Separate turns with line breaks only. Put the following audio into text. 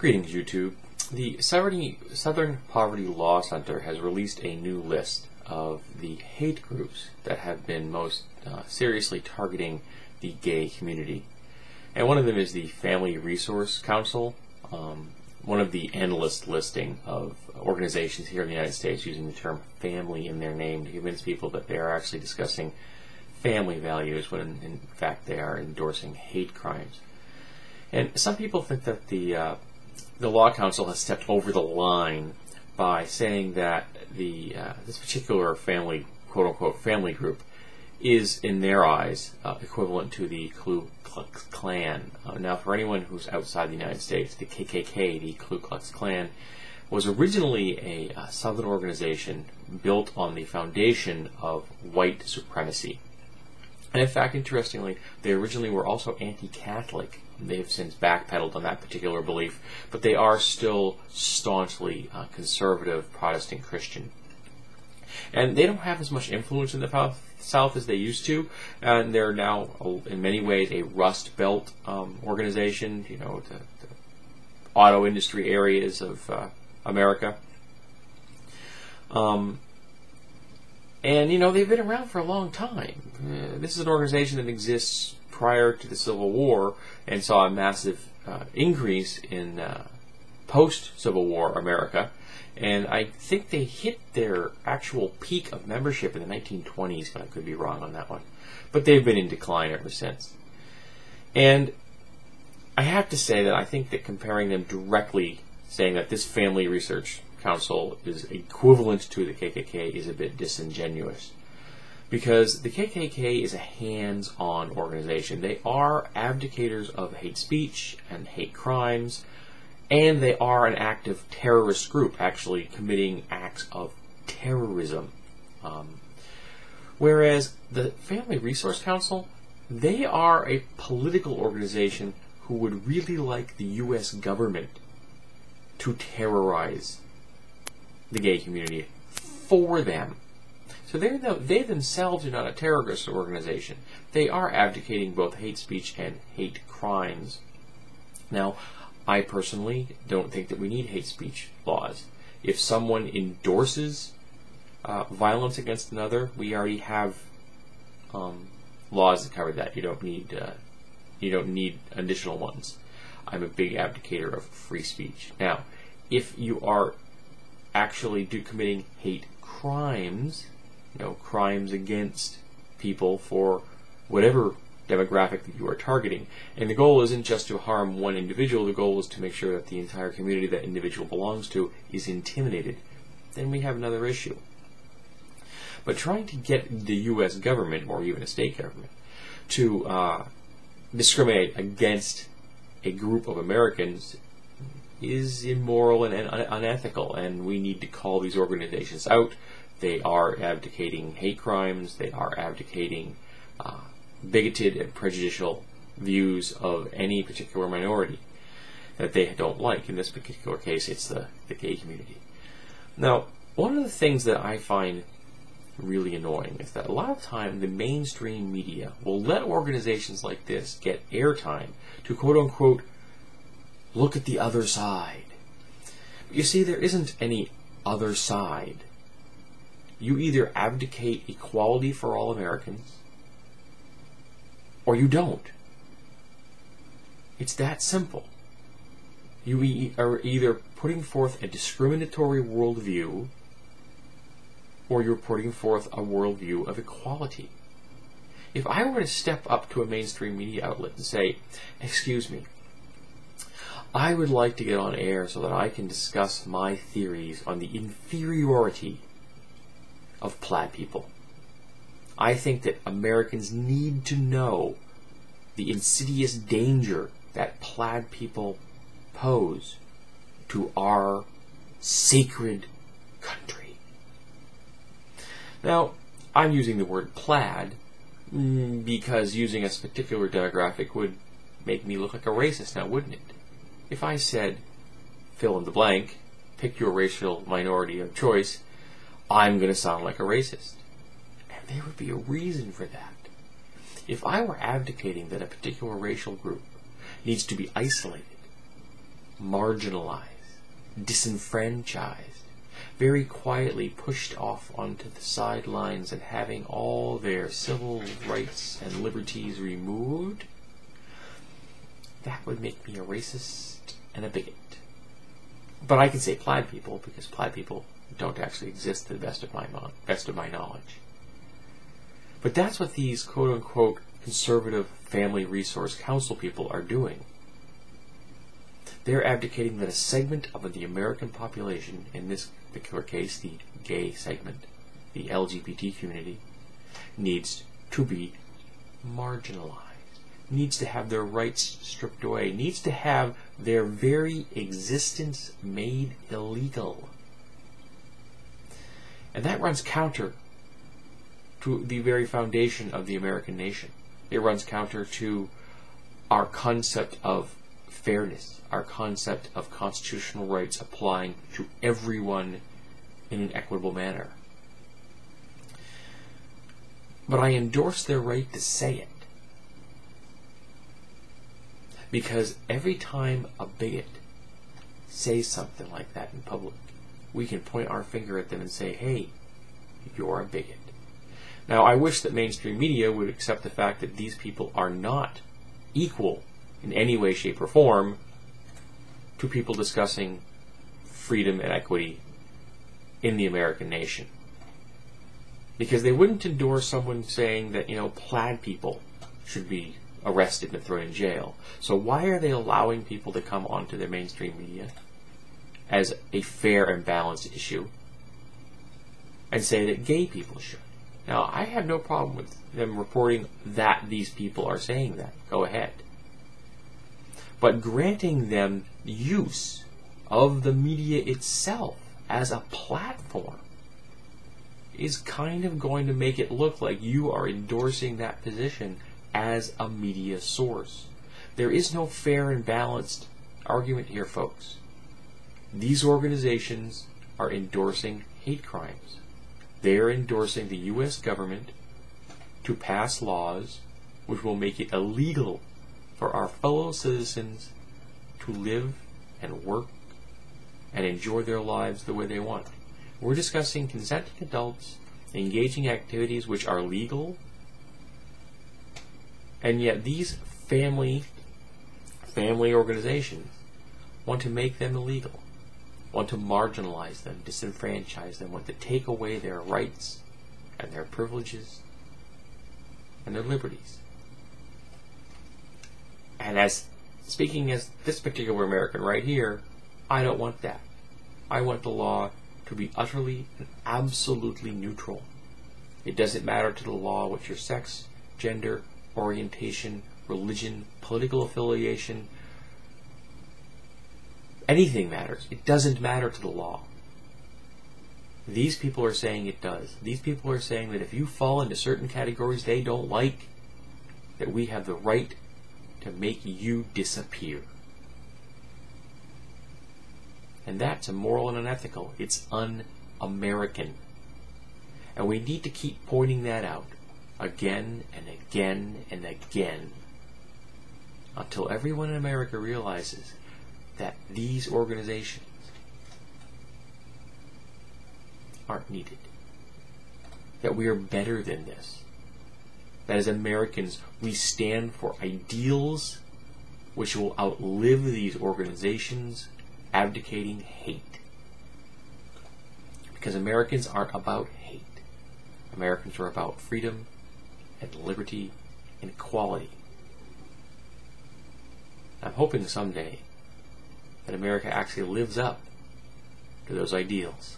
Greetings, YouTube. The Southern Poverty Law Center has released a new list of the hate groups that have been most seriously targeting the gay community. And one of them is the Family Resource Council, one of the endless listing of organizations here in the United States using the term family in their name to convince people that they are actually discussing family values when in fact they are endorsing hate crimes. And some people think that the Law Council has stepped over the line by saying that this particular family, quote-unquote, family group is, in their eyes, equivalent to the Ku Klux Klan. Now, for anyone who's outside the United States, the KKK, the Ku Klux Klan, was originally a Southern organization built on the foundation of white supremacy. And in fact, interestingly, they originally were also anti-Catholic. They have since backpedaled on that particular belief, but they are still staunchly conservative Protestant Christian. And they don't have as much influence in the South as they used to, and they're now, in many ways, a Rust Belt organization, you know, the auto industry areas of America. And, you know, they've been around for a long time. This is an organization that exists prior to the Civil War and saw a massive increase in post-Civil War America. And I think they hit their actual peak of membership in the 1920s, but I could be wrong on that one. But they've been in decline ever since. And I have to say that I think that comparing them directly, saying that this Family Research Council is equivalent to the KKK is a bit disingenuous, because the KKK is a hands-on organization. They are abdicators of hate speech and hate crimes, and they are an active terrorist group, actually committing acts of terrorism. Whereas the Family Resource Council, they are a political organization who would really like the U.S. government to terrorize the gay community for them. So they themselves are not a terrorist organization. They are advocating both hate speech and hate crimes. Now, I personally don't think that we need hate speech laws. If someone endorses violence against another, we already have laws that cover that. You don't need additional ones. I'm a big advocator of free speech. Now, if you are actually committing hate crimes, you know, crimes against people for whatever demographic that you are targeting, and the goal isn't just to harm one individual, the goal is to make sure that the entire community that individual belongs to is intimidated, then we have another issue. But trying to get the U.S. government, or even a state government, to discriminate against a group of Americans is immoral and unethical, and we need to call these organizations out. They are abdicating hate crimes. They are abdicating bigoted and prejudicial views of any particular minority that they don't like. In this particular case, it's the gay community. Now, one of the things that I find really annoying is that a lot of time the mainstream media will let organizations like this get airtime to quote-unquote look at the other side. But you see, there isn't any other side. You either abdicate equality for all Americans, or you don't. It's that simple. You are either putting forth a discriminatory worldview, or you're putting forth a worldview of equality. If I were to step up to a mainstream media outlet and say, "Excuse me, I would like to get on air so that I can discuss my theories on the inferiority of Plaid people. I think that Americans need to know the insidious danger that Plaid people pose to our sacred country." Now, I'm using the word Plaid because using a particular demographic would make me look like a racist now, wouldn't it? If I said, fill in the blank, pick your racial minority of choice, I'm going to sound like a racist. And there would be a reason for that. If I were advocating that a particular racial group needs to be isolated, marginalized, disenfranchised, very quietly pushed off onto the sidelines and having all their civil rights and liberties removed, that would make me a racist and a bigot. But I can say plaid people, because plaid people don't actually exist to the best of my knowledge. But that's what these quote-unquote conservative family resource council people are doing. They're advocating that a segment of the American population, in this particular case the gay segment, the LGBT community, needs to be marginalized, needs to have their rights stripped away, needs to have their very existence made illegal. And that runs counter to the very foundation of the American nation. It runs counter to our concept of fairness, our concept of constitutional rights applying to everyone in an equitable manner. But I endorse their right to say it. Because every time a bigot says something like that in public, we can point our finger at them and say, hey, you're a bigot. Now, I wish that mainstream media would accept the fact that these people are not equal in any way, shape, or form to people discussing freedom and equity in the American nation. Because they wouldn't endorse someone saying that, plaid people should be arrested and thrown in jail. So why are they allowing people to come onto their mainstream media as a fair and balanced issue and say that gay people should? Now, I have no problem with them reporting that these people are saying that. Go ahead. But granting them use of the media itself as a platform is kind of going to make it look like you are endorsing that position as a media source. There is no fair and balanced argument here, folks. These organizations are endorsing hate crimes. They are endorsing the U.S. government to pass laws which will make it illegal for our fellow citizens to live and work and enjoy their lives the way they want. We're discussing consenting adults engaging activities which are legal, and yet these family organizations want to make them illegal, want to marginalize them, disenfranchise them, want to take away their rights and their privileges and their liberties. And speaking as this particular American right here, I don't want that. I want the law to be utterly and absolutely neutral. It doesn't matter to the law what your sex, gender, orientation, religion, political affiliation, anything matters. It doesn't matter to the law. These people are saying it does. These people are saying that if you fall into certain categories they don't like, that we have the right to make you disappear. And that's immoral and unethical. It's un-American. And we need to keep pointing that out again and again and again until everyone in America realizes that these organizations aren't needed. That we are better than this. That as Americans, we stand for ideals which will outlive these organizations abdicating hate. Because Americans aren't about hate. Americans are about freedom and liberty and equality. I'm hoping someday that America actually lives up to those ideals.